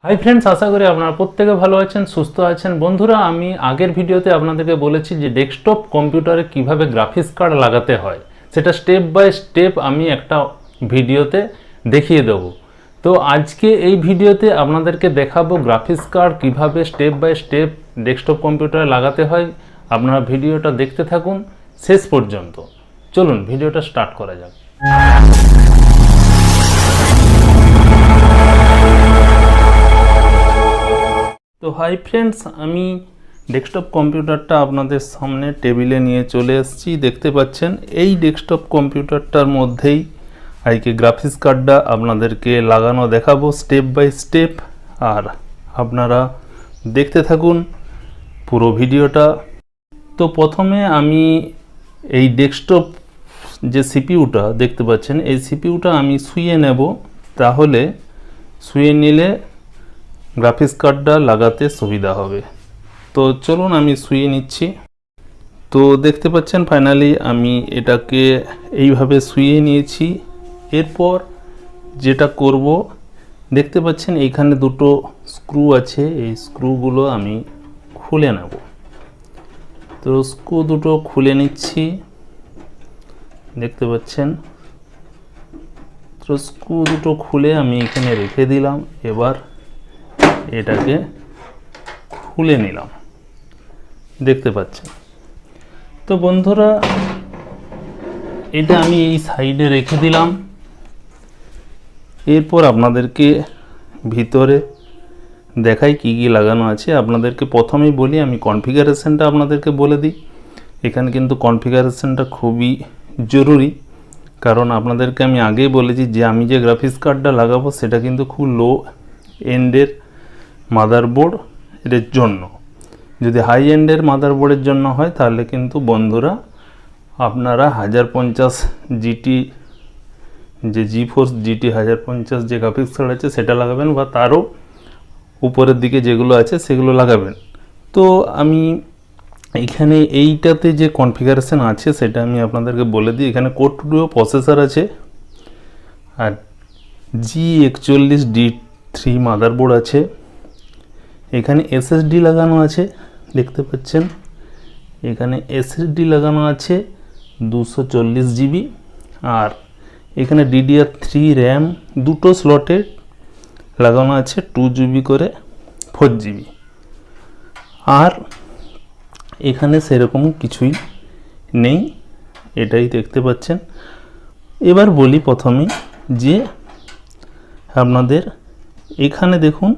Hi friends, আশা করি আপনারা প্রত্যেকে ভালো আছেন, সুস্থ আছেন। বন্ধুরা, আমি আগের ভিডিওতে আপনাদেরকে বলেছি যে ডেস্কটপ কম্পিউটারে কিভাবে গ্রাফিক্স কার্ড লাগাতে হয় সেটা স্টেপ বাই স্টেপ আমি একটা ভিডিওতে দেখিয়ে দেব। তো আজকে এই ভিডিওতে আপনাদেরকে দেখাবো গ্রাফিক্স কার্ড কিভাবে স্টেপ বাই স্টেপ ডেস্কটপ কম্পিউটারে লাগাতে হয়। আপনারা ভিডিওটা দেখতে থাকুন শেষ পর্যন্ত। চলুন ভিডিওটা স্টার্ট করা যাক। তো হাই ফ্রেন্ডস, আমি ডেস্কটপ কম্পিউটারটা আপনাদের সামনে টেবিলে নিয়ে চলে এসেছি। দেখতে পাচ্ছেন এই ডেস্কটপ কম্পিউটারটার মধ্যেই আজকে গ্রাফিক্স কার্ডটা আপনাদেরকে লাগানো দেখাবো স্টেপ বাই স্টেপ। আর আপনারা দেখতে থাকুন পুরো ভিডিওটা। তো প্রথমে আমি এই ডেস্কটপ যে সিপিইউটা দেখতে পাচ্ছেন, এই সিপিইউটা আমি শুইয়ে নেব, তাহলে শুইয়ে নিলে গ্রাফিক্স কার্ডটা লাগাতে সুবিধা হবে। তো চলুন আমি শুইয়ে নিচ্ছি। তো দেখতে পাচ্ছেন ফাইনালি আমি এটাকে এইভাবে শুইয়ে নিয়েছি। এরপর যেটা করব, দেখতে পাচ্ছেন এইখানে দুটো স্ক্রু আছে, এই স্ক্রুগুলো আমি খুলে নেব। তো স্ক্রু দুটো খুলে নিচ্ছি, দেখতে পাচ্ছেন। তো স্ক্রু দুটো খুলে আমি এখানে রেখে দিলাম। এবার এটাকে খুলে নিলাম, দেখতে পাচ্ছেন। তো বন্ধুরা, এটা আমি এই সাইডে রেখে দিলাম। এরপর আপনাদেরকে ভিতরে দেখাই কি কি লাগানো আছে। আপনাদেরকে প্রথমেই বলি, আমি কনফিগারেশনটা আপনাদেরকে বলে দিই। এখানে কিন্তু কনফিগারেশনটা খুবই জরুরি, কারণ আপনাদেরকে আমি আগেই বলেছি যে আমি যে গ্রাফিক্স কার্ডটা লাগাবো সেটা কিন্তু খুব লো এন্ডের মাদারবোর্ড এর জন্য। যদি হাই এন্ডের মাদারবোর্ডের জন্য হয় তাহলে কিন্তু বন্ধুরা আপনারা 1050 জিটি যে জিফোর্স জিটি 1050 যে গ্রাফিক্স কার্ড আছে সেটা লাগাবেন, বা তারও উপরের দিকে যেগুলো আছে সেগুলো লাগাবেন। তো আমি এইখানে এইটাতে যে কনফিগারেশন আছে সেটা আমি আপনাদেরকে বলে দিই। এখানে কোর টুডুও প্রসেসর আছে, আর G41D3 মাদারবোর্ড আছে। এখানে এসএসডি লাগানো আছে, দেখতে পাচ্ছেন। এখানে এসএসডি লাগানো আছে 240 জিবি, আর এখানে DDR3 র্যাম দুটো স্লটে লাগানো আছে 2 জিবি করে 4 জিবি। আর এখানে সেরকম কিছুই নেই, এটাই দেখতে পাচ্ছেন। এবার বলি প্রথমে যে আপনাদের এখানে দেখুন